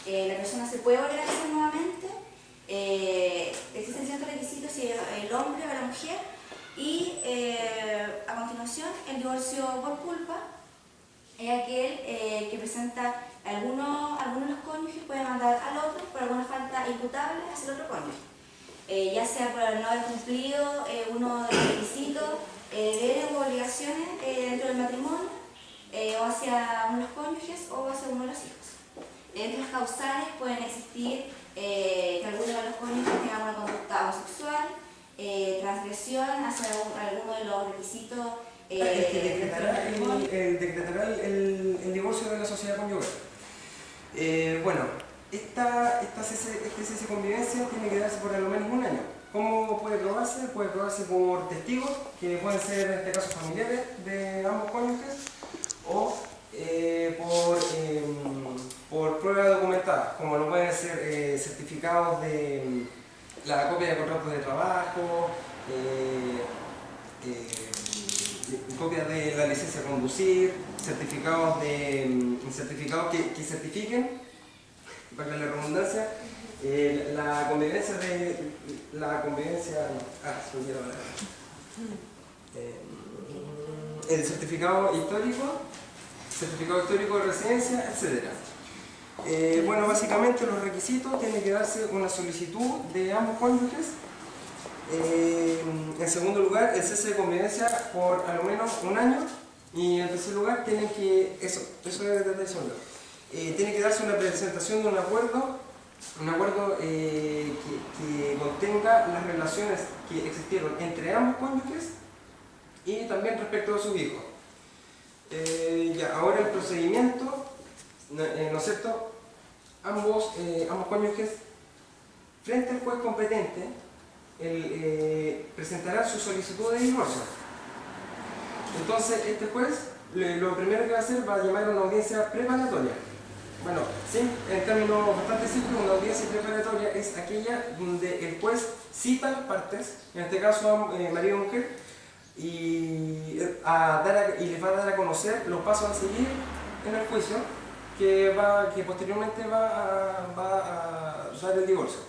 la persona se puede volver a casar nuevamente. Existen ciertos requisitos si el hombre o la mujer. Y a continuación, el divorcio por culpa es aquel que presenta algunos de los cónyuges pueden mandar al otro por alguna falta imputable hacia el otro cónyuge, ya sea por no haber cumplido uno de los requisitos, deberes o obligaciones dentro del matrimonio, o hacia uno de los cónyuges o hacia uno de los hijos. Entre las causales pueden existir que alguno de los cónyuges tenga una conducta homosexual, transgresión hacia alguno de los requisitos. Decretará el divorcio de la sociedad conyugal. Bueno, esta cese de convivencia tiene que darse por al menos un año. ¿Cómo puede probarse? Puede probarse por testigos, que pueden ser en este caso familiares de ambos cónyuges, o por pruebas documentadas, como lo pueden ser certificados de la copia de contratos de trabajo, copias de la licencia de conducir, certificados que certifiquen, para la redundancia, la convivencia el certificado histórico de residencia, etc. Bueno, básicamente los requisitos: tiene que darse una solicitud de ambos cónyuges. En segundo lugar, el cese de convivencia por al menos un año. Y en tercer lugar, tiene que darse una presentación de un acuerdo que contenga las relaciones que existieron entre ambos cónyuges y también respecto a sus hijos. Ahora el procedimiento, ¿no es cierto? Ambos cónyuges, frente al juez competente, presentará su solicitud de divorcio. Entonces este juez lo primero que va a hacer, va a llamar a una audiencia preparatoria. Bueno, sí, en términos bastante simples, una audiencia preparatoria es aquella donde el juez cita a las partes, en este caso marido y mujer, y les va a dar a conocer los pasos a seguir en el juicio, que posteriormente va a dar el divorcio.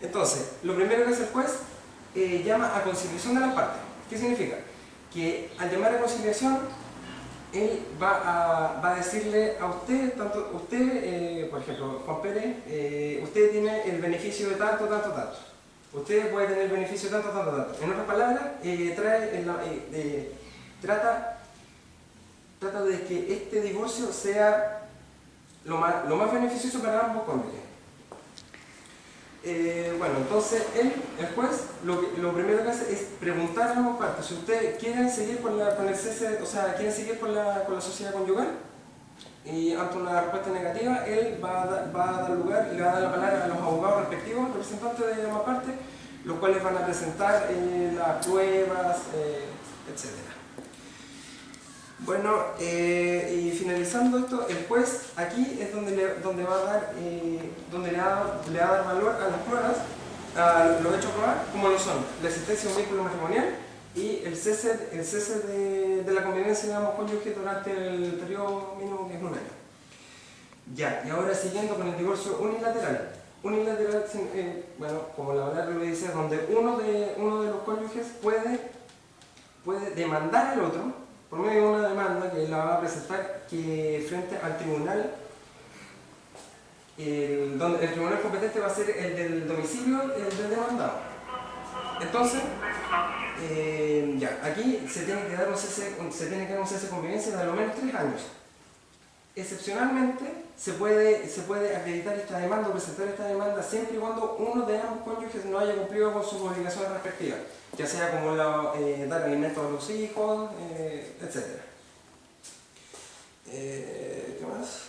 Entonces, lo primero que hace el juez, llama a conciliación de las partes. ¿Qué significa? Que al llamar a conciliación, él va a decirle a usted, por ejemplo, Juan Pérez, usted tiene el beneficio de tanto. Usted puede tener el beneficio de tanto. En otras palabras, trata de que este divorcio sea lo más beneficioso para ambos cónyuges. Bueno, entonces el juez lo primero que hace es preguntar a ambas partes si ustedes quieren seguir con el cese, o sea, quieren seguir con la sociedad conyugal, y ante una respuesta negativa, él va a dar lugar, le va a dar la palabra a los abogados respectivos, representantes de ambas partes, los cuales van a presentar las pruebas, etc. Bueno, y finalizando esto, el juez aquí es donde le va a dar valor a las pruebas, a los hechos a probar, como lo son la existencia de un vínculo matrimonial y el cese de la convivencia de ambos cónyuges durante el periodo mínimo, que es un año. Ya, y ahora siguiendo con el divorcio unilateral. Unilateral, bueno, como la palabra lo dice, donde uno de los cónyuges puede demandar al otro por medio de una demanda que la va a presentar frente al tribunal, donde el tribunal competente va a ser el del domicilio del demandado. Entonces, aquí se tiene que dar un cese de convivencia de al menos 3 años. Excepcionalmente, se puede acreditar esta demanda o presentar esta demanda siempre y cuando uno de ambos cónyuges no haya cumplido con sus obligaciones respectivas, ya sea como dar alimentos a los hijos, etc. ¿Qué más?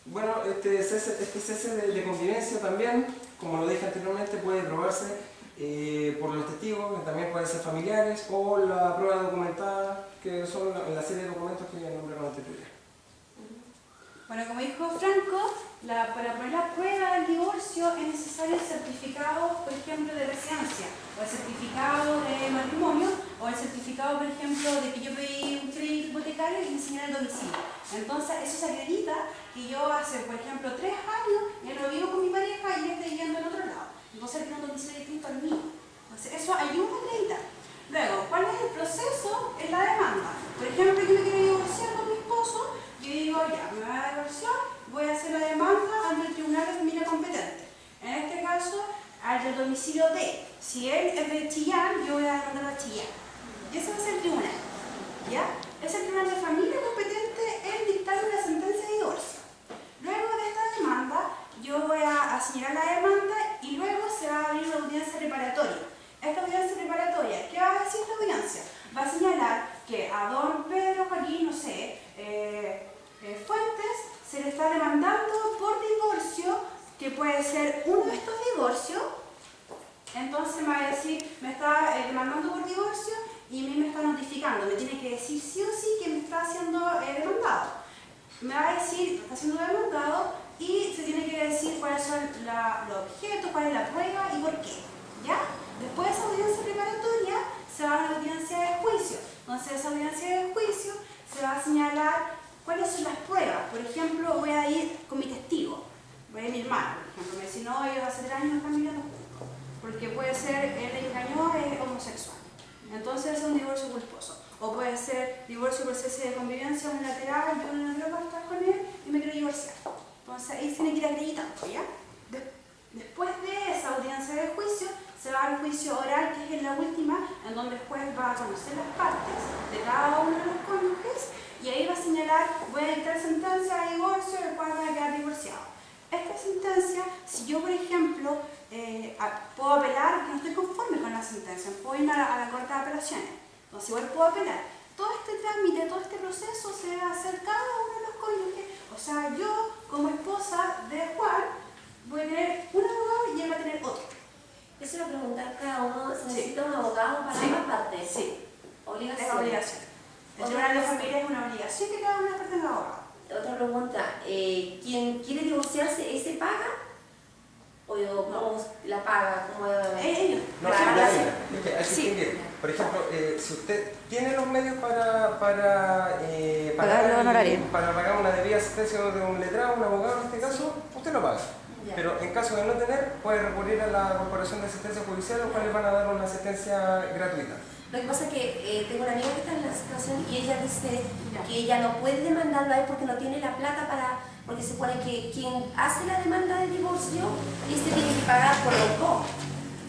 Bueno, este cese de convivencia también, como lo dije anteriormente, puede probarse por los testigos, que también pueden ser familiares, o la prueba documentada, que son la serie de documentos que nombré anteriormente. Bueno, como dijo Franco, para poner la prueba del divorcio es necesario el certificado, por ejemplo, de residencia, o el certificado de matrimonio, o el certificado, por ejemplo, de que yo pedí un crédito hipotecario y señala el domicilio. Entonces eso se acredita que yo hace, por ejemplo, 3 años ya no vivo con mi pareja y él está viviendo en otro lado. Entonces tiene un domicilio distinto al mío. Entonces eso ayuda a acreditar. Luego, ¿cuál es el proceso en la demanda? Por ejemplo, yo me quiero divorciar con mi esposo, yo digo, ya, me voy a divorciar, voy a hacer la demanda ante el tribunal de familia competente. En este caso, al del domicilio D. Si él es de Chillán, yo voy a demandar a Chillán. Y ese va a ser el tribunal. ¿Ya? Es el tribunal de familia competente en dictar una sentencia de divorcio. Luego de esta demanda, yo voy a señalar la demanda y luego se va a abrir una audiencia preparatoria. Esta audiencia preparatoria, ¿qué va a decir esta audiencia? Va a señalar que a don Pedro Joaquín, no sé, Fuentes, se le está demandando por divorcio, que puede ser uno de estos divorcios. Entonces me va a decir, me está demandando por divorcio y a mí me está notificando, me tiene que decir sí o sí que me está siendo demandado. Me va a decir, me está siendo demandado y se tiene que decir cuáles son los objetos, cuál es la prueba y por qué. ¿Ya? Después de esa audiencia preparatoria se va a una audiencia de juicio. Entonces, esa audiencia de juicio se va a señalar cuáles son las pruebas. Por ejemplo, voy a ir con mi testigo, voy a ir mi hermano, por ejemplo, me dice, no, ellos hace 3 años están viviendo juntos, porque puede ser, él le engañó, es homosexual. Entonces es un divorcio culposo. O puede ser divorcio por cese de convivencia unilateral, yo no quiero estar con él y me quiero divorciar. Entonces ahí se tiene que ir acreditando, ¿ya? Después de esa audiencia de juicio, se va al juicio oral, que es la última, en donde el juez va a conocer las partes de cada uno de los cónyuges y ahí va a señalar, voy a dictar sentencia de divorcio, el cual va a quedar divorciado. Esta sentencia, si yo, por ejemplo, puedo apelar, que no estoy conforme con la sentencia, puedo ir a la Corte de Apelaciones, entonces igual puedo apelar. Todo este trámite, todo este proceso se va a hacer cada uno de los cónyuges, o sea, yo como esposa de Juan voy a tener un abogado y él va a tener otro. Eso lo preguntar, cada uno se Sí. necesita un abogado para ambas partes. Sí, Obligación. es obligación. El tribunal de familia es una obligación que cada una parte tenga abogado. Otra pregunta, ¿quien quiere divorciarse, ese paga? ¿O cómo la paga? ¿Cómo Ellos. No, Claro, ya, sí. es que hay que Sí. distinguir. Por ejemplo, si usted tiene los medios para Pagar los honorarios. para pagar una debida asistencia de un letrado, un abogado en este caso, usted lo paga. Ya. Pero en caso de no tener, puede recurrir a la Corporación de Asistencia Judicial, los cuales van a dar una asistencia gratuita. Lo que pasa es que tengo una amiga que está en la situación y ella dice Ya. que ella no puede demandarlo a él porque no tiene la plata para... Porque se supone que quien hace la demanda de divorcio, este tiene que pagar por los dos.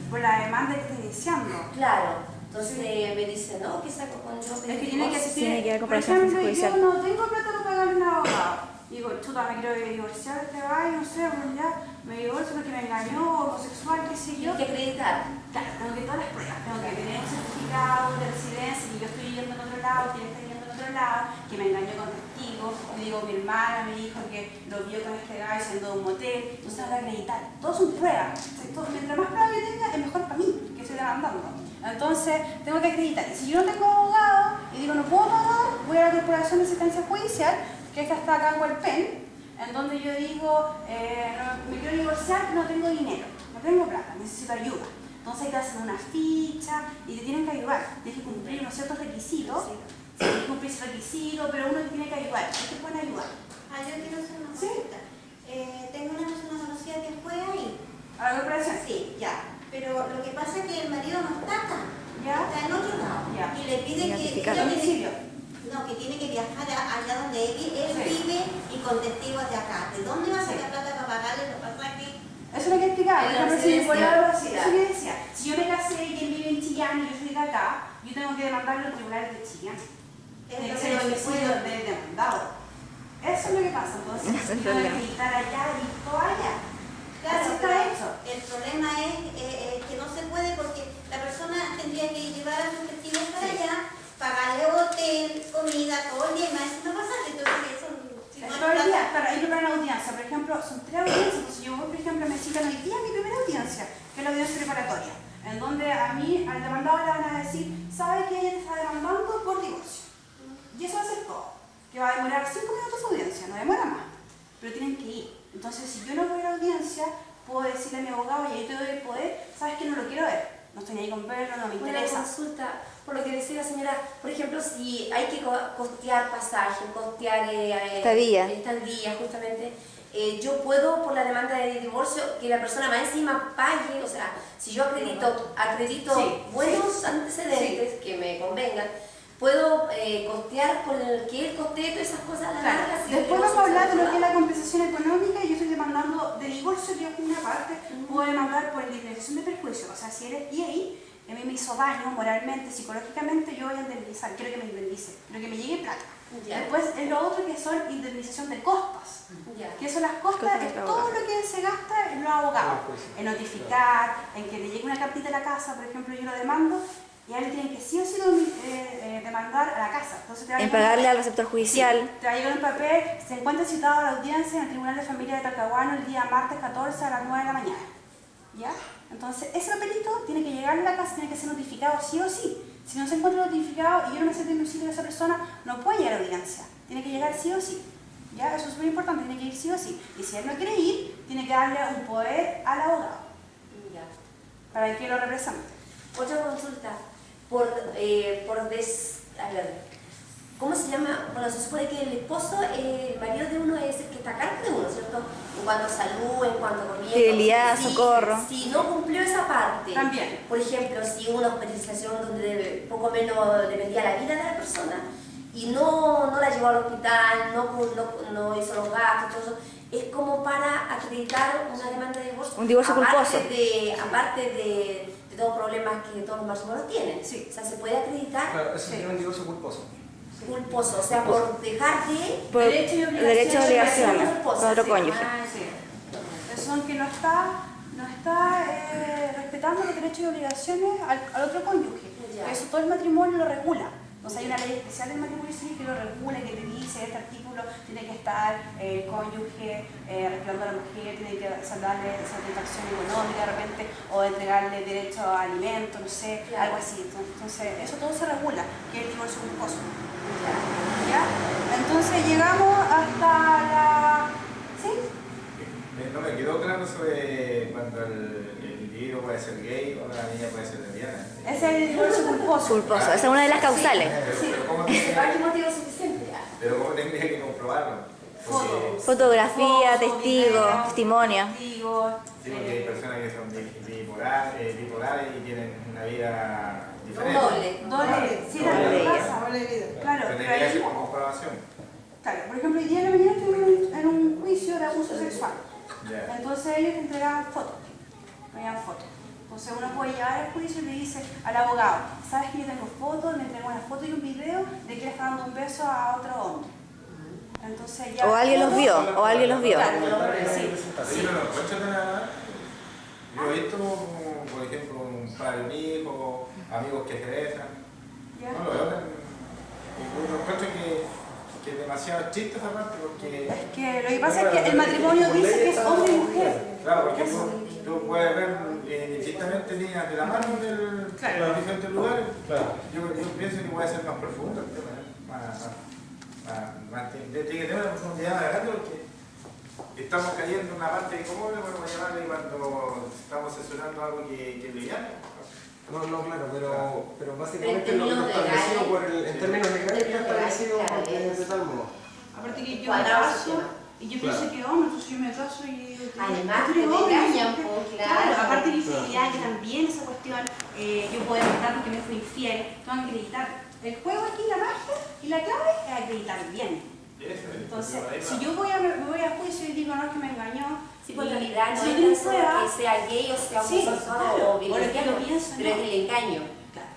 Por la demanda que está iniciando. Claro. Entonces me dice, no, que saco con yo. Es que tiene que asistir. Tiene que ir a Por Corporación ejemplo, Judicial. yo no tengo plata para pagarle un abogado. Digo, chuta, me quiero divorciar, este gallo, no sé, pues ya me divorcio porque me engañó, homosexual, qué sé yo. Tienes que acreditar. Claro, tengo que todas las pruebas, tengo que tener un certificado de residencia, que yo estoy viviendo en otro lado, que él está viviendo en otro lado, que me engañó con testigos, yo digo, mi hermana me dijo que lo vio con este gallo siendo de un motel, entonces tengo que acreditar. Todos son pruebas. Mientras más pruebas yo tenga, es mejor para mí, que estoy demandando. Entonces, tengo que acreditar. Y si yo no tengo abogado y digo, no puedo pagar, voy a la Corporación de Asistencia Judicial, que esta está acá en Hualpén, en donde yo digo, me quiero divorciar, no tengo dinero, no tengo plata, necesito ayuda. Entonces ahí te hacen una ficha y te tienen que ayudar. Tienes que cumplir unos ciertos requisitos. Tienes que cumplir ese requisito, pero uno te tiene que ayudar. Ellos te pueden ayudar. Yo quiero hacer una Sí. consulta. Tengo una persona conocida que fue ahí. A la corporación. Sí, ya. Pero lo que pasa es que el marido no está acá. ¿Ya? Está en otro lado. Ya. Y le pide que Identificar. ella Domicilio. no, que tiene que viajar allá donde él Sí. vive y con testigos de acá. ¿De dónde va a sacar plata para pagarle los pasajes? Eso es lo que explicaba. Por En la ejemplo, si por residencia. algo así, eso que decía. Si yo me casé y él vive en Chillán y yo soy de acá, yo tengo que demandarlo al tribunal de Chillán. Tiene que ser el domicilio del demandado. Eso es lo que pasa. Entonces, Eso es yo tengo verdad. que editar allá y todo allá. Claro, Así está pero hecho. el problema es que no se puede porque la persona tendría que llevar a sus testigos para allá, pagarle hotel, comida, todo el día y más no pasaje. Entonces, eso si no hay Todo el plata- día, claro, ahí preparan audiencia. Por ejemplo, son 3 audiencias. Entonces, yo voy, por ejemplo, me citan hoy día mi primera audiencia, que es la audiencia preparatoria, en donde a mí, al demandado le van a decir, ¿sabe que ella te está demandando por divorcio? Y eso va a ser todo. Que va a demorar 5 minutos de audiencia, no demora más. Pero tienen que ir. Entonces, si yo no voy a la audiencia, puedo decirle a mi abogado, y ahí te doy el poder, ¿sabes que no lo quiero ver? no estoy ahí con verlo, no me Una interesa. consulta, por lo que decía la señora, por ejemplo, si hay que costear pasajes, costear Estadía. estadía, justamente, yo puedo, por la demanda de divorcio, que la persona más encima pague, o sea, si yo acredito Sí, buenos antecedentes que me convengan, puedo costear con el que él costee todas esas cosas a la Claro. larga. si Después el vamos a hablar de lo que es divorcio la compensación económica y yo estoy demandando de divorcio, que es una parte, puedo demandar por indemnización de perjuicio. O sea, si eres gay, a mí me hizo daño moralmente, psicológicamente, yo voy a indemnizar, quiero que me indemnice, quiero que me llegue plata. Ya. Después es lo otro que son indemnización de costas. Ya. Que son las costas, Costas es de todo abogado. lo que se gasta en los abogados, en notificar, en que le llegue una cartita a la casa, por ejemplo, yo lo demando, y a él le tienen que sí o sí demandar a la casa. Entonces te va a En llegar pagarle un- al receptor judicial. Sí, te va a llegar un papel, se encuentra citado a la audiencia en el Tribunal de Familia de Talcahuano el día martes 14 a las 9 de la mañana. ¿Ya? Entonces, ese papelito tiene que llegar a la casa, tiene que ser notificado sí o sí. Si no se encuentra notificado y yo no me siento inducido de esa persona, no puede llegar a la audiencia. Tiene que llegar sí o sí. ¿Ya? Eso es muy importante, tiene que ir sí o sí. Y si él no quiere ir, tiene que darle un poder al abogado Ya. para que lo represente. Otra consulta, a ver, ¿cómo se llama? Bueno, se supone que el esposo, el marido de uno es el que está a cargo de uno, ¿cierto? En cuanto a salud, en cuanto a comida. Fidelidad, si- socorro. Si no cumplió esa parte, También. por ejemplo, si hubo una hospitalización donde poco menos dependía la vida de la persona y no la llevó al hospital, no hizo los gastos, todo eso, es como para acreditar una demanda de divorcio. Un divorcio culposo. Aparte de todos los problemas que todos los matrimonios tienen. Sí. O sea, se puede acreditar Claro, eso sería un divorcio culposo. culposo, o sea, por dejar de... Por Derecho y obligaciones. derecho y obligaciones Culposo, con otro sí. cónyuge. Ah, Sí. Son que no está respetando los derechos y obligaciones al otro cónyuge. Ya. Eso todo el matrimonio lo regula. O sea, hay una ley especial del matrimonio civil que lo regula, que te dice, este artículo tiene que estar el cónyuge respetando a la mujer, tiene que darle satisfacción económica de repente, o entregarle derecho a alimento, no sé, Claro. algo así. Entonces, eso todo se regula, que es el divorcio culposo. Ya. ¿Ya? Entonces llegamos hasta la... ¿Sí? No me quedó claro sobre cuando el individuo puede ser gay o la niña puede ser lesbiana. Ese es el divorcio culposo. Culposo. Esa es una de las causales. Pero ¿cómo ¿Hay tendría, motivo suficiente? pero ¿cómo tendría que comprobarlo? Porque, Fotografía, Fotos, testigos, videos, testimonio. testigos, sí, porque hay personas que son bipolares y tienen una vida diferente. doble, sí, Doble la vida. pasa. Claro, Pero pero tendría que ahí, ser con comprobación. claro, por ejemplo, hoy día en la mañana estuvimos en un juicio de abuso sexual. Ya. Entonces ellos te entregaban fotos, Entonces uno puede llevar al juicio y le dice al abogado, ¿sabes que yo tengo fotos? Me entregó una foto y un video de que le está dando un beso a otro hombre. Entonces ya... O alguien los vio, o alguien los vio. Claro, sí. Pero yo no lo encuentro nada. Yo he visto, por ejemplo, un padre, un hijo, amigos que se besan. ¿Ya? No lo veo tan... Yo encuentro que es demasiado chiste esa parte porque... Es que lo que pasa es que el matrimonio dice que es hombre y mujer. Claro, porque tú puedes ver indistintamente líneas de la mano de los diferentes lugares. Yo pienso que puede ser más profundo el tema, tiene que tener una profundidad más grande porque estamos cayendo en una parte de cómo lo podemos llamarle cuando estamos censurando algo que es liviano. No, claro, pero básicamente Pero en lo términos establecido legales, en términos legales está establecido claro, de tal modo. Aparte que yo me Cuadrado ese caso tema. y yo pienso que hombre, entonces yo me caso y... Además, tú te eres hombre, engañan, ¿sí? pues, Claro, claro. aparte de infidelidad, que también esa cuestión, yo puedo demostrar porque me fui infiel, tengo que acreditar. El juego aquí, la magia y la clave es acreditar bien. Entonces, si yo me voy a juicio y digo, no, es que me engañó, Sí, pues en realidad no si es yo tengo tanto prueba, que sea gay o sea Sí, homosexual claro, o bien por lo que lesbiano, yo pienso, pero no. es el engaño. claro.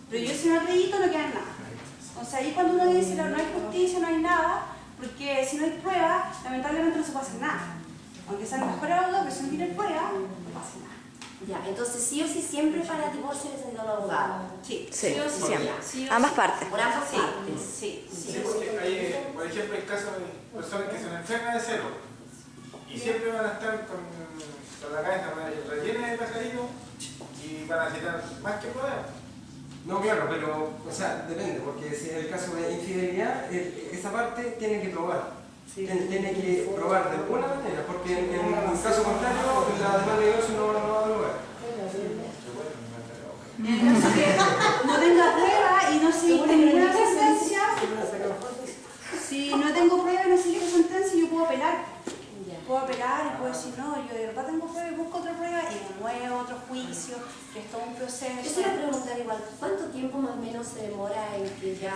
Pero yo si no acredito no queda nada. O sea, ahí cuando uno dice no hay justicia, no hay nada, porque si no hay prueba, lamentablemente no se puede hacer nada. Aunque sea el mejor abogado, pero si no tiene prueba, no pasa nada. Ya, entonces sí o sí siempre para divorcio necesita un abogado. Sí, Sí, o sí. siempre. Sí o Ambas sí. partes. Por ambas Sí, partes. sí, sí. Sí, porque hay, por ejemplo, hay casos de personas que se enferman de cero y siempre van a estar con la cabeza rellena de pajarillo y van a necesitar más que poder. No, claro, pero, o sea, depende, porque si en el caso de infidelidad, esa parte tiene que probar. Tiene que probar de alguna manera, porque en un caso contrario, la demanda de divorcio no va a dar lugar. En el caso que no tenga prueba y no se dicte ninguna sentencia, si no tengo prueba y no se dicta sentencia, yo puedo apelar. Puedo apelar y puedo decir, no, yo de verdad tengo prueba y busco otra prueba y me muevo otro juicio, que es todo un proceso. Yo quiero preguntar igual, ¿cuánto tiempo más o menos se demora en que ya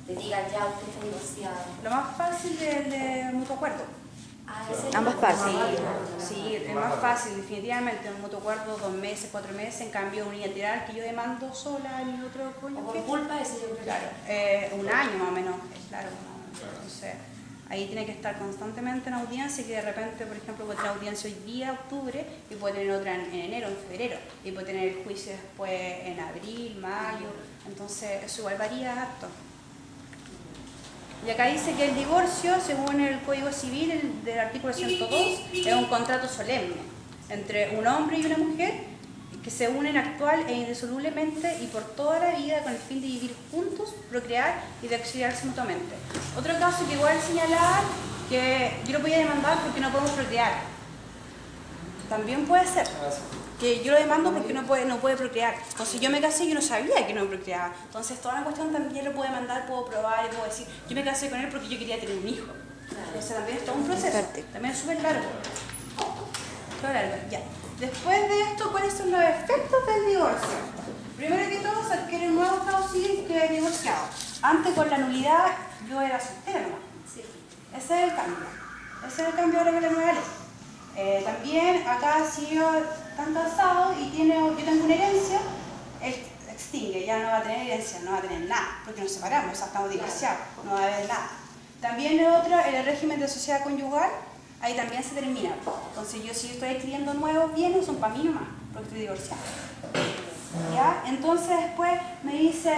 te digan ya usted está divorciado? Lo más fácil es el de mutuo acuerdo. Ah, ese es Ambas el- partes. Sí, es más fácil, definitivamente, un mutuo acuerdo 2 meses, 4 meses, en cambio unilateral que yo demando sola y otro O por cónyuge, culpa, ese yo creo que- claro, un año más o menos, claro, entonces ahí tiene que estar constantemente en audiencia, que de repente, por ejemplo, puede tener audiencia hoy día, octubre, y puede tener otra en enero, en febrero, y puede tener el juicio después en abril, mayo, entonces eso igual varía harto. Y acá dice que el divorcio, según el Código Civil, del artículo 102, es un contrato solemne entre un hombre y una mujer que se unen actual e indisolublemente y por toda la vida con el fin de vivir juntos, procrear y de auxiliarse mutuamente. Otro caso que igual señalar que yo lo podía demandar porque no podemos procrear. También puede ser. Que yo lo demando porque no puede procrear. Entonces yo me casé y yo no sabía que no procreaba. Entonces toda la cuestión también lo puedo demandar, puedo probar y puedo decir, yo me casé con él porque yo quería tener un hijo. Entonces también es todo un proceso. También es súper largo. Todo largo, ya. Después de esto, ¿cuáles son los efectos del divorcio? Primero que todo, se adquiere un nuevo estado civil que es divorciado. Antes con la nulidad yo era soltera nomás. Sí. Ese es el cambio. Ese es el cambio ahora con la nueva ley. También acá si yo están casados y yo tengo una herencia, él extingue, ya no va a tener herencia, no va a tener nada, porque nos separamos, o sea, estamos divorciados, no va a haber nada. También el otro, el régimen de sociedad conyugal, ahí también se termina. Entonces yo si estoy adquiriendo nuevos bienes son para mí nomás, porque estoy divorciada. ¿Ya? Entonces después me dice,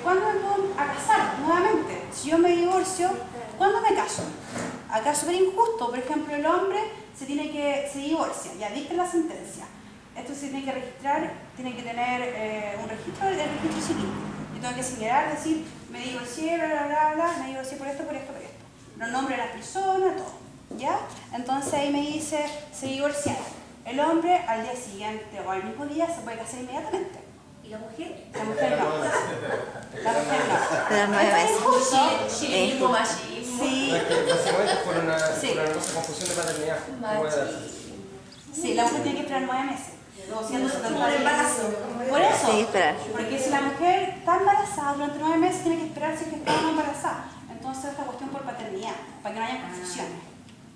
¿cuándo me puedo a casar nuevamente? Si yo me divorcio, ¿cuándo me caso? Acá es súper injusto, por ejemplo, el hombre se divorcia, ya dicta la sentencia. Esto se tiene que registrar, tiene que tener un registro del registro civil. Yo tengo que señalar, decir, me divorcié, bla, bla, bla, bla, me divorcié por esto, por esto, por esto. Los nombres de las personas, todo. ¿Ya? Entonces ahí me dice, se divorciaron. El hombre al día siguiente o al mismo día se puede casar inmediatamente. ¿Y la mujer? La mujer no. La mujer no. De los 9 meses. Chilenismo, machismo. Sí, Es que básicamente por una Sí. hermosa confusión de paternidad. ¿Cómo era? sí, la mujer tiene que esperar 9 meses. O Como el embarazo. Por eso. Sí, esperar. Porque si la mujer está embarazada durante 9 meses, tiene que esperar si es que está o no embarazada. Entonces, esta cuestión por paternidad, para que no haya confusiones.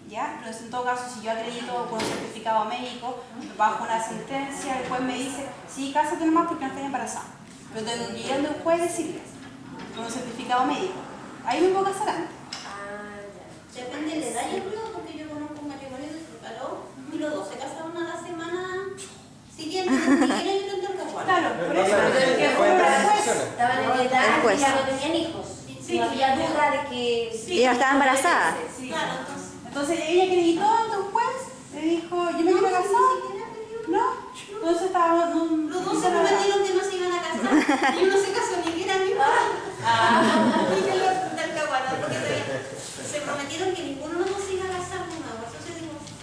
¿Ya? Pero en todo caso, si yo acredito con un certificado médico, bajo una sentencia, el juez me dice, sí, cásate nomás porque no estás embarazada. Pero tengo que ir al juez y decirles, con un certificado médico. Ahí me puedo casar antes. Ah, ya. Depende de la edad, yo creo, porque yo conozco un matrimonio que se separó y los dos se casaron a la semana siguiente, ni siquiera yo tengo el caguán. Claro, por eso. Pero que Fue en Pero las después- instituciones. Estaban en edad y Después. ya no tenían hijos. Sí, No había duda de que... Y ella estaba embarazada. Sí. Claro, entonces. Entonces ella acreditó ante un juez, le dijo, yo me quiero casar. No, entonces estábamos... Los dos se prometieron que no se iban a casar y uno se casó ni siquiera mi Y que lo del caguán, porque se prometieron que ninguno de los dos se iba a casar de nuevo, eso se divorció.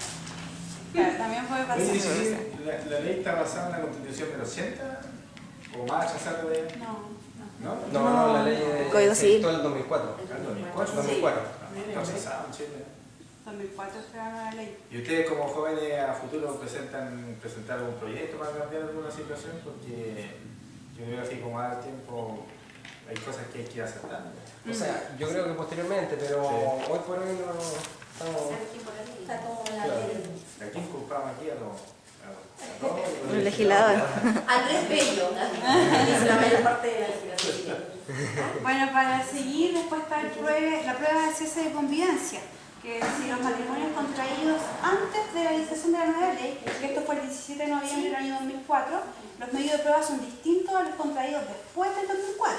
Claro, también puede pasar. Oye, sí, ¿la ley está basada en la Constitución del 80? ¿O más atrasada de ahí? No. ¿No? No, la ley de Código se Civil. dictó en el 2004. ¿En 2004? 2004. Está atrasado en Chile. 2004 fue la ley. ¿Y ustedes como jóvenes a futuro presentar algún proyecto para cambiar alguna situación? Porque yo creo que así como al tiempo hay cosas que hay que ir aceptando. O sea, yo creo que posteriormente, pero Sí. hoy por hoy no estamos... Está como la Claro. ley. Aquí inculpamos aquí a los... Un legislador. Andrés Bello, dice la mayor parte de la legislación. Bueno, para seguir, después está la prueba de cese de convivencia, que si los matrimonios contraídos antes de la realización de la nueva ley, que esto fue el 17 de noviembre del año 2004, los medios de prueba son distintos a los contraídos después del 2004.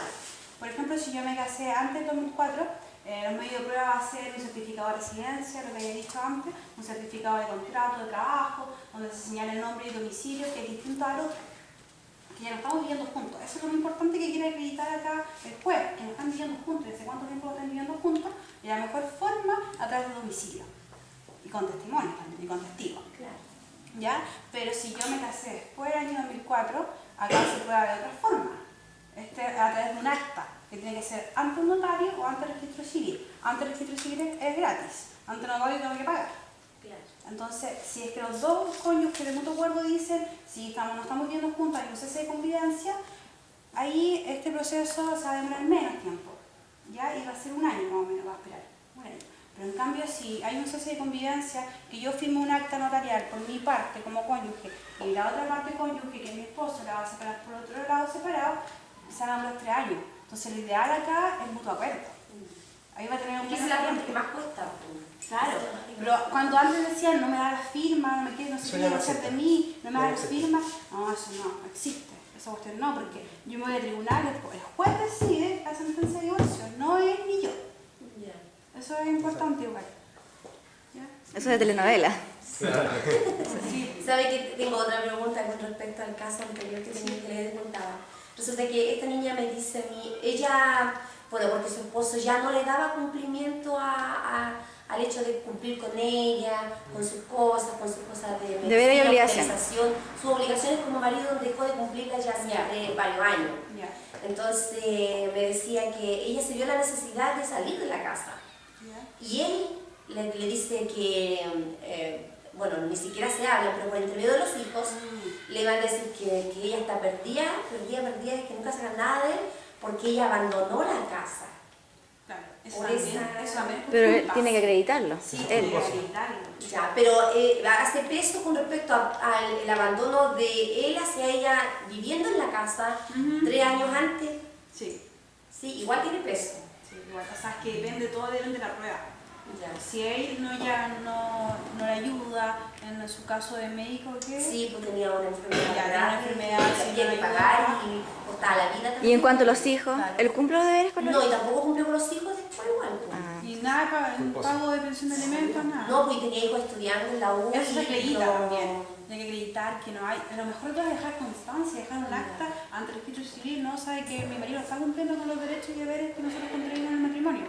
Por ejemplo, si yo me casé antes del 2004, los medios de prueba va a ser un certificado de residencia, lo que había dicho antes, un certificado de contrato de trabajo, donde se señala el nombre y domicilio, que es distinto al otro, que ya no estamos viviendo juntos. Eso es lo importante que quiere acreditar acá el juez, que no están viviendo juntos, desde cuánto tiempo lo están viviendo juntos, y la mejor forma a través de domicilio. Y con testimonios también, y con testigos. Claro. ¿Ya? Pero si yo me casé después del año 2004, acá se puede de otra forma. A través de un acta, que tiene que ser ante un notario o ante el registro civil. Ante el registro civil es gratis, ante el notario tengo que pagar. Entonces, si es que los dos cónyuges de mutuo acuerdo dicen, si no estamos viviendo juntos, hay un cese de convivencia, ahí este proceso se va a demorar menos tiempo, ¿ya? Y va a ser un año más o menos, va a esperar, un año. Pero en cambio, si hay un cese de convivencia, que yo firme un acta notarial por mi parte como cónyuge y la otra parte cónyuge, que es mi esposo, la va a separar por otro lado separado, se hagan los 3 años. Entonces, lo ideal acá es mutuo acuerdo. Ahí va a tener un ¿Qué es la parte que más cuesta? Claro, pero cuando antes decían no me da la firma, no me quiere, no sé qué hacer de mí, no me da la firma, no, eso no existe, esa cuestión no, porque yo me voy a tribunal, el juez decide la sentencia de divorcio, no es ni yo. Eso es importante igual. ¿Ya? Eso es de telenovela. Sí. ¿Sabe que tengo otra pregunta con respecto al caso anterior que le contaba? Resulta que esta niña me dice a mí, ella, bueno, porque su esposo ya no le daba cumplimiento al hecho de cumplir con ella, con sus cosas de Deber y obligación. hospitalización. Sus obligaciones como marido dejó de cumplirlas ya hace varios años. Ya. Entonces me decía que ella se vio la necesidad de salir de la casa. Ya. Y él le dice que, bueno, ni siquiera se habla, pero por entre medio de los hijos le van a decir que ella está perdida, es que nunca sacan nada de él, porque ella abandonó la casa. Claro, eso Por también, esa- eso también es Pero él culpa. tiene que acreditarlo. Sí, Él. tiene que acreditarlo. Ya, pero hace peso con respecto al abandono de él hacia ella viviendo en la casa 3 años antes. Sí, Sí, igual tiene peso. sí, igual, o sea, es que todo depende de la prueba. Ya. Si él no le ayuda, en su caso de médico, ¿qué? Sí, pues tenía una enfermedad Ya, grave, tenía una enfermedad, que sí, había que no pagar ayuda. y costaba la vida también. Y en cuanto a los hijos, Claro. ¿él cumple los deberes con los No, y hijos? tampoco cumplió con los hijos después igual. Pues. Ah. Y nada, Culposo. pago de pensión de alimentos, nada. No, pues tenía hijos estudiando en la U. Eso se y acredita no- también. Hay que acreditar que no hay. A lo mejor debes dejar constancia, dejar un acta ante el registro civil, no sabe que mi marido está cumpliendo con los derechos y deberes que nosotros contraímos en el matrimonio.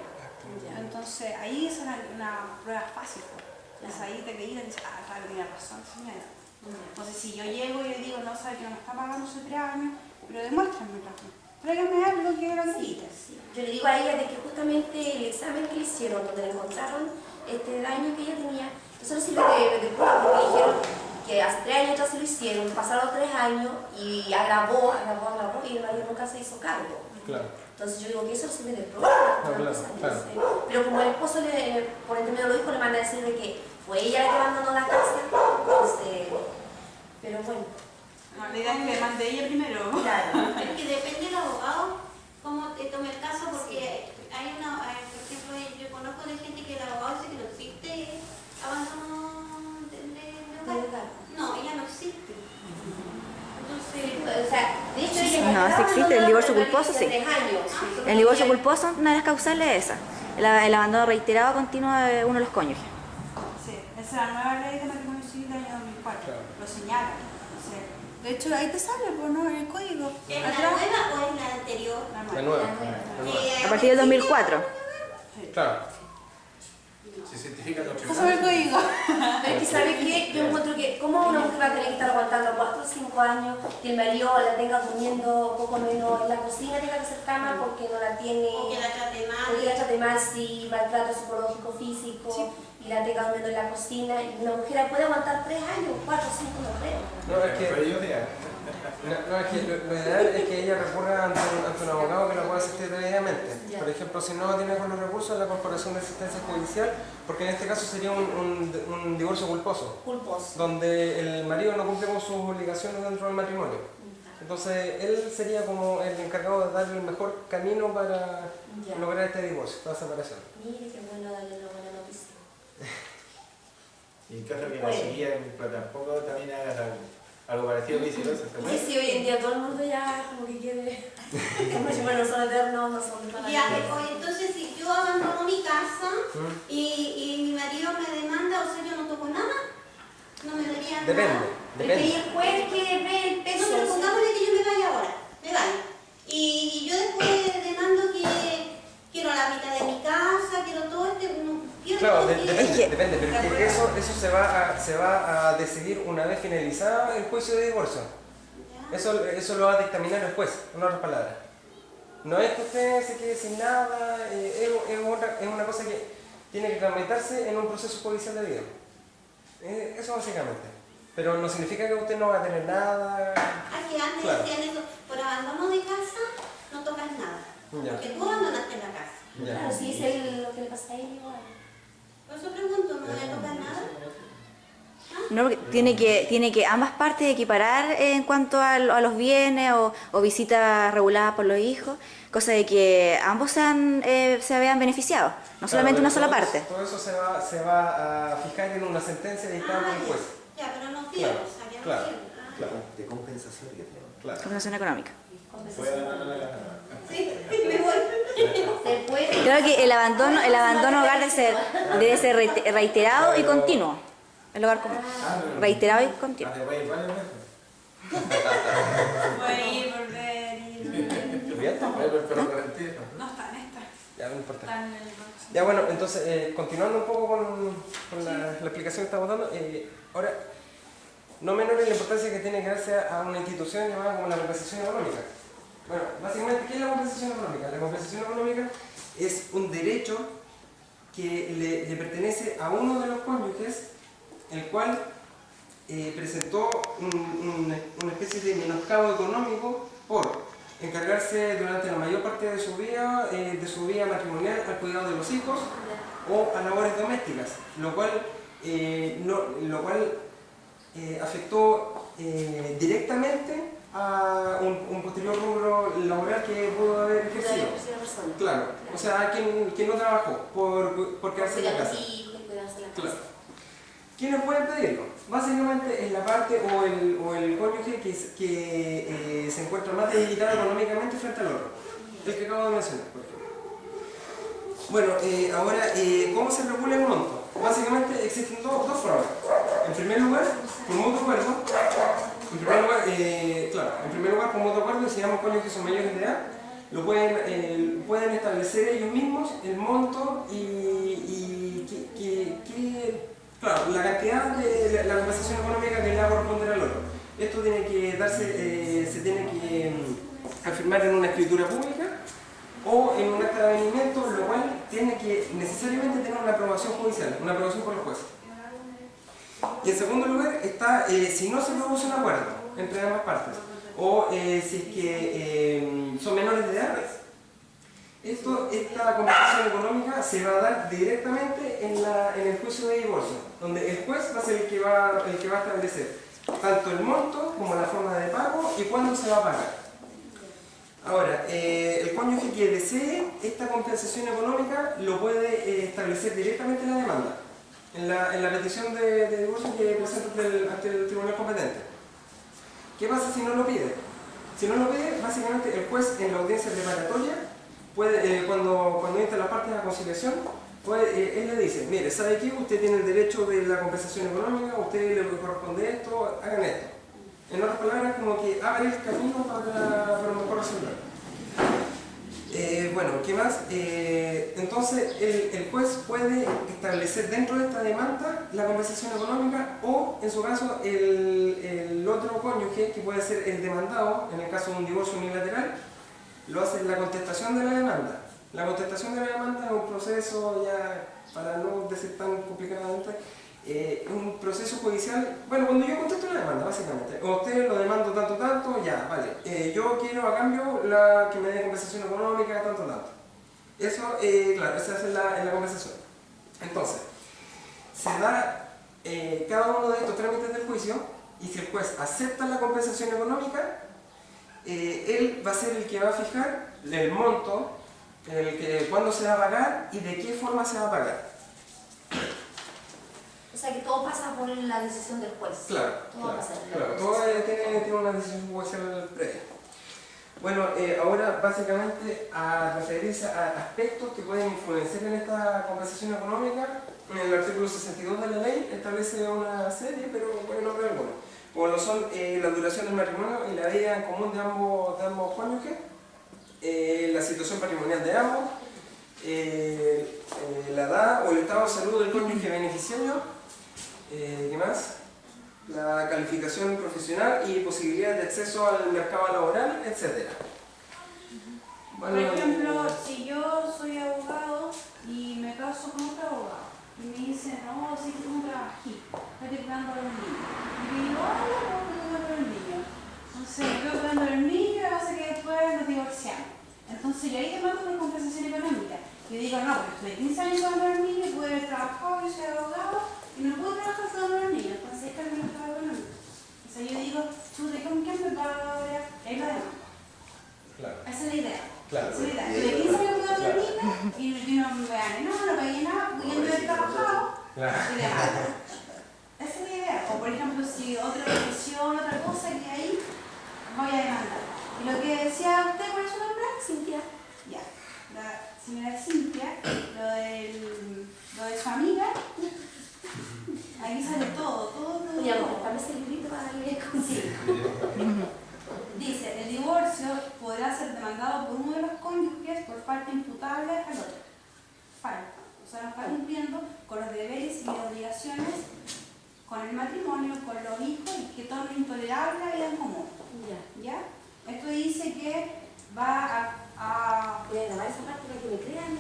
Ya. Entonces ahí es una prueba fácil. Pues. Entonces Claro. ahí te acreditan y dices, ah, claro, tiene razón, señora. Entonces si yo llego y le digo, no sabe que no me está pagando hace 3 años, pero demuéstrenme razón. Tráigame algo que lo acredite. Sí. Yo le digo a ella de que justamente el examen que le hicieron, donde le encontraron este daño que ella tenía, eso no sirve de prueba, porque le dijeron que hace 3 años ya se lo hicieron, pasaron 3 años y agravó y el marido nunca se hizo cargo. Claro. Entonces yo digo que eso no sirve de prueba. No, claro, claro. Pero como el esposo por entre medio de los hijos le manda a decir de que fue ella la que abandonó la casa, entonces, pero bueno. No, la idea es que le mande ella primero. Claro. Es que depende del abogado cómo te tome el caso, porque hay por ejemplo, yo conozco de gente que el abogado dice que no existe abandono de hogar. No, ella no existe. Entonces, O sea, de hecho ella No, ya sí existe, el divorcio culposo, sí. 3 años. El divorcio culposo, una de las causales es esa. El abandono reiterado continuo de uno de los cónyuges. Sí, esa es la nueva ley de matrimonio civil del año 2004. Claro. Lo señala. Sí. De hecho, ahí te sale, pues, ¿no? En el código. ¿es la Atrás. nueva o es la anterior? La La nueva. nueva. La nueva. A partir del 2004. Claro. Se certifican los Pásame el tribunales. código. Pero es que ¿sabe qué? Yo encuentro que ¿cómo una mujer va a tener que estar aguantando 4 o 5 años que el marido la tenga durmiendo poco menos en la cocina, tenga que hacer cama porque no la tiene, O que la trate mal. porque la trate mal, si maltrato psicológico, físico, Sí. y la tenga durmiendo en la cocina, y una mujer puede aguantar 3 años, 4 o 5, no creo. No, es que, Pero ellos ya. no, es que lo ideal es que ella recurra ante un abogado que la pueda asistir debidamente. Ya. Por ejemplo, si no tiene con los recursos, la Corporación de Asistencia Judicial, porque en este caso sería un divorcio culposo, Culposo. donde el marido no cumple con sus obligaciones dentro del matrimonio. Entonces, él sería como el encargado de darle el mejor camino para Ya. lograr este divorcio, esta separación. Mire qué bueno darle una buena noticia. Y en caso que la Bueno. seguía, pero tampoco también hagas algo parecido que hicieron. Porque si hoy en día todo el mundo ya como que quiere, como si bueno, son eternos, no son para Ya, nadie. oye, entonces si yo abandono mi casa ¿Mm? y mi marido me demanda, o sea, yo no toco nada, no me daría nada. Depende, Pero y depende. el juez que ve el No, peso. pero pongámosle que yo me vaya ahora, me vaya. Y yo después demando que quiero la mitad de mi casa, quiero todo quiero Claro, todo depende, Es que- depende, pero es que eso se va a decidir una vez finalizado el juicio de divorcio. Eso lo va a dictaminar el juez, en otras palabras. No es que usted se quede sin nada, es una cosa que tiene que tramitarse en un proceso judicial debido. Eso básicamente. Pero no significa que usted no va a tener nada. Aquí antes Claro. decían eso, por abandono de casa no tocas nada. Ya. Porque tú abandonaste la casa. Ya. Claro, sí, es lo que le pasa a él igual. Por eso pregunto, ¿no voy a tocar nada? No, porque tiene que ambas partes equiparar en cuanto a los bienes o visitas reguladas por los hijos, cosa de que ambos se vean beneficiados, no solamente una sola parte. Todo eso se va a fijar en una sentencia dictada por el juez. Ya, pero no pierdes, aquí no claro, pierdes. claro. De compensación que tenemos. Claro. Compensación económica. Sí, me voy. Se puede. Creo que el abandono hogar debe ser reiterado y continuo. El hogar común. Reiterado y continuo. Hace varios meses. Voy a ir, volver, ir. ¿Bien? Pero garantía. No está en esta. Ya, no importa. Está en el Ya bueno, entonces, continuando un poco con la explicación que estamos dando, ahora, no menor es la importancia que tiene que darse a una institución llamada como la compensación económica. Bueno, básicamente, ¿qué es la compensación económica? La compensación económica es un derecho que le pertenece a uno de los cónyuges, el cual presentó una especie de menoscabo económico por encargarse durante la mayor parte de su vida matrimonial al cuidado de los hijos o a labores domésticas, lo cual afectó directamente a un posterior rubro laboral que pudo haber ejercido. Claro, o sea, a quien no trabajó por quedarse en la casa. Claro. ¿Quiénes pueden pedirlo? Básicamente es la parte o el cónyuge que se encuentra más debilitado económicamente frente al otro, el que acabo de mencionar, por ejemplo. Bueno, ahora, ¿cómo se regula el monto? Básicamente existen dos formas. En primer lugar, por mutuo acuerdo. En primer lugar, por mutuo acuerdo, si ambos cónyuges son mayores de edad, pueden establecer ellos mismos el monto claro, la cantidad de la compensación económica que le va a corresponder al otro. Esto tiene que darse, se tiene que afirmar en una escritura pública o en un acta de avenimiento, lo cual tiene que necesariamente tener una aprobación judicial, una aprobación por los jueces. Y en segundo lugar está si no se produce un acuerdo entre ambas partes o si es que son menores de edad. Esta compensación económica se va a dar directamente en el juicio de divorcio, donde el juez va a ser el que va a establecer tanto el monto como la forma de pago y cuándo se va a pagar. Ahora, el cónyuge que desee esta compensación económica lo puede establecer directamente en la demanda, en la petición de divorcio que presenta ante el tribunal competente. ¿Qué pasa si no lo pide? Si no lo pide, básicamente el juez en la audiencia preparatoria puede, cuando insta las partes a conciliación, él le dice, mire, ¿sabe qué? Usted tiene el derecho de la compensación económica, a usted le corresponde esto, hagan esto. En otras palabras, como que abre el camino para mejor resolver. Bueno, ¿qué más? Entonces, el juez puede establecer dentro de esta demanda la compensación económica o, en su caso, el otro cónyuge, que puede ser el demandado, en el caso de un divorcio unilateral, lo hace en la contestación de la demanda. La contestación de la demanda es un proceso, ya para no decir tan complicadamente, un proceso judicial. Bueno, cuando yo contesto la demanda, básicamente, o usted lo demando tanto, ya, vale. Yo quiero a cambio que me dé compensación económica, tanto. Eso, claro, esa es la compensación. Entonces, se da cada uno de estos trámites del juicio y si el juez acepta la compensación económica, él va a ser el que va a fijar el monto, cuándo se va a pagar y de qué forma se va a pagar. O sea que todo pasa por la decisión del juez. Claro, Todo va a pasar. claro, todo tiene una decisión judicial previa. Bueno, ahora básicamente a referirse a aspectos que pueden influenciar en esta compensación económica, el artículo 62 de la ley establece una serie, pero por el nombre alguno, como lo son la duración del matrimonio y la vida en común de ambos cónyuges, la situación patrimonial de ambos, la edad o el estado de salud del cónyuge beneficiario, ¿qué más? la calificación profesional y posibilidades de acceso al mercado laboral, etc. Por ejemplo, si yo soy abogado y me caso con otro abogado y me dicen, no, si tú no trabajas aquí, estoy cuidando a los niños. Y yo digo, ah, yo puedo cuidando a los niños. Entonces, yo cuidando a los niños y hace que después nos divorciamos. Entonces, yo ahí demando una compensación económica. Yo digo, no, porque estoy 15 años cuidando a los niños, puedo haber trabajado, yo soy abogado y no puedo trabajar cuidando a los niños. Entonces, es que me lo estaba económico. O sea, yo digo, chuta, ¿con quién me paga ahora? Ahí lo demás. Claro. Esa es la idea. Claro. Esa es la idea. Yo de 15 años cuidando a los niños y yo no me gane nada, no pagué nada, porque yo no he trabajado Claro. y demás. Esa es la idea. O por ejemplo, si otra profesión, otra cosa que ahí voy a demandar. Y lo que decía usted, ¿cuál es su nombre? Cintia. Ya. La señora Cintia, lo de su amiga, ahí sale todo. Oye, amor, dame ese librito para darle consigo. Dice, el divorcio podrá ser demandado por uno de los cónyuges por falta imputable al otro. Falta. O sea, no está cumpliendo con los deberes y obligaciones con el matrimonio, con los hijos y que torna intolerable la vida en común. ¿Ya? Esto dice que va a Voy a grabar esa parte para que me crean,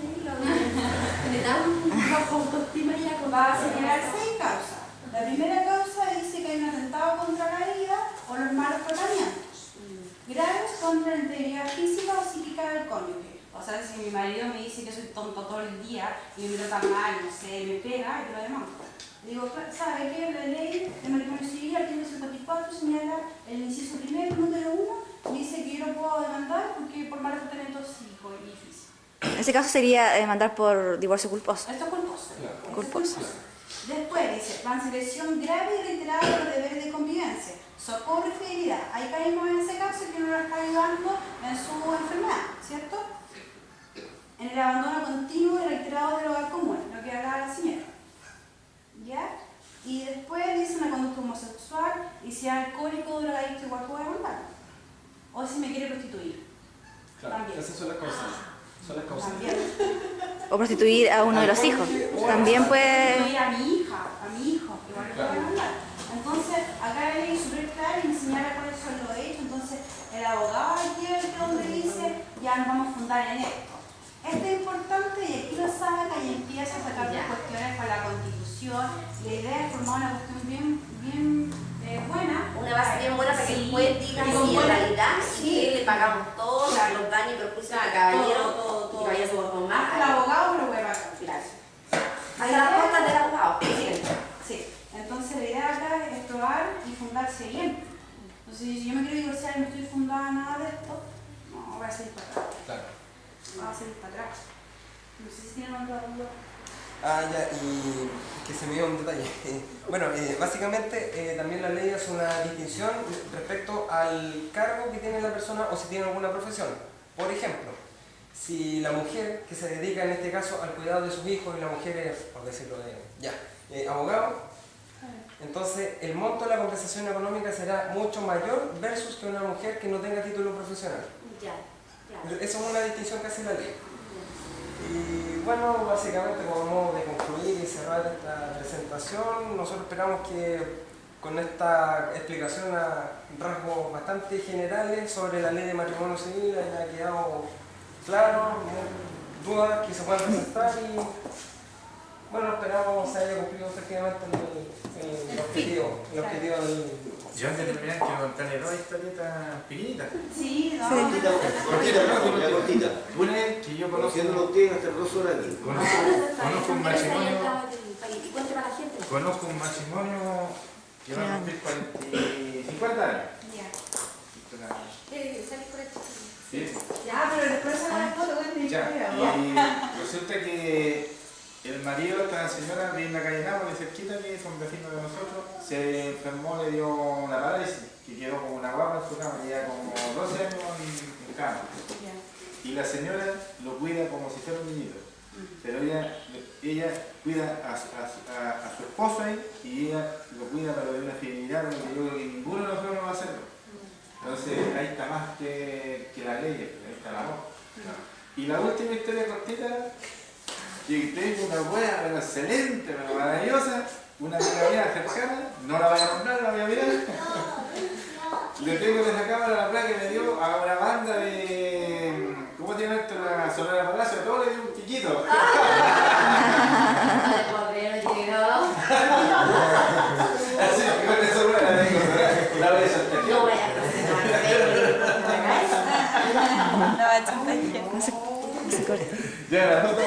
me da un bajo autoestima ya con va a señalar 6 causas. La primera causa dice que hay un atentado contra la vida o los malos tratamientos graves contra la integridad física o psíquica del cónyuge. O sea, si mi marido me dice que soy tonto todo el día y me trata mal, no sé, me pega, yo lo demando. Digo, ¿sabe qué? La ley de matrimonio civil, artículo 154, señala el inciso primero, número 1, dice que yo lo puedo demandar porque por malos tratamientos psíquicos y físicos. En ese caso sería demandar por divorcio culposo. Esto es culposo. Claro. Esto es Culposo. Después dice, transgresión grave y reiterada de los deberes de convivencia, socorro y fidelidad. Ahí caímos en ese caso que uno lo está ayudando en su enfermedad, ¿cierto? En el abandono continuo y reiterado del hogar común, lo que hablaba la señora. ¿Ya? Y después dice una conducta homosexual y si es alcohólico o drogadicto igual puedo demandar. O si me quiere prostituir. Claro. También. Esas son las causas. Son las causas. También. O prostituir a uno de los hijos. También puede... Prostituir a mi hija, a mi hijo, igual lo puedo demandar. Entonces, acá la ley es súper clara y me señala cuáles son los hechos. Entonces, el abogado aquí es donde dice, ya nos vamos a fundar en esto. Esto es importante y aquí lo saca y empieza a sacar las cuestiones para la Constitución. La idea es formar una cuestión bien buena. Una base bien buena para que Sí. después digan Y si con en buena- realidad sí. que le pagamos todos Claro. los daños y perjuicios al Claro, caballero todo. y vaya por con más. Hasta el abogado lo puede pagar. Gracias. Hasta las costas del abogado. Sí. Entonces, la idea acá es probar y fundarse bien. Entonces, si yo me quiero divorciar y no estoy fundada en nada de esto, no, voy a seguir para atrás. Claro. Voy a seguir para atrás. No sé si tienen otra duda. Ah, ya, y que se me dio un detalle. Bueno, básicamente también la ley hace una distinción respecto al cargo que tiene la persona o si tiene alguna profesión. Por ejemplo, si la mujer que se dedica en este caso al cuidado de sus hijos y la mujer es, por decirlo abogado, entonces el monto de la compensación económica será mucho mayor versus que una mujer que no tenga título profesional. Ya, claro. Esa es una distinción que hace la ley. Y bueno, básicamente como modo de concluir y cerrar esta presentación, nosotros esperamos que con esta explicación a rasgos bastante generales sobre la ley de matrimonio civil haya quedado claro, dudas que se puedan presentar y bueno, esperamos se haya cumplido efectivamente el objetivo del... Yo antes de terminar quiero contarle 2 historietas pequeñitas. Sí, no. Cortita, cortita, cortita. Una es que yo conozco Conociéndolo usted hasta 2 horas aquí. conozco un matrimonio. Y cuente para la gente. Conozco un matrimonio que va a cumplir 50 años. Ya. Sí. Ya, pero después se la foto, cuente Ya. historia. Y resulta que el marido de esta señora vive en la calle Nápoles, cerquita, que son vecinos de nosotros, se enfermó, le dio una parálisis, que quedó como una guapa en su cama, ya como 12 años en cama. Ya. Y la señora lo cuida como si fuera un niñito. Pero ella cuida a su esposo ahí y ella lo cuida pero de una fidelidad que yo creo que ninguno de nosotros va a hacerlo. Entonces ahí está más que la ley, ahí está el amor. Y la última historia cortita, que tengo una buena, pero excelente, pero maravillosa, una amiga mía cercana, no la voy a nombrar, la voy a mirar. Le tengo en esa cámara la placa que me dio a una banda de... ¿Cómo se llama esto? La Sonora Palacio, a todos le dio un chiquito. No le puedo creer, no llegó. Así que con eso la tengo, la voy a soltar. No vaya a No se corta. Ya, la foto.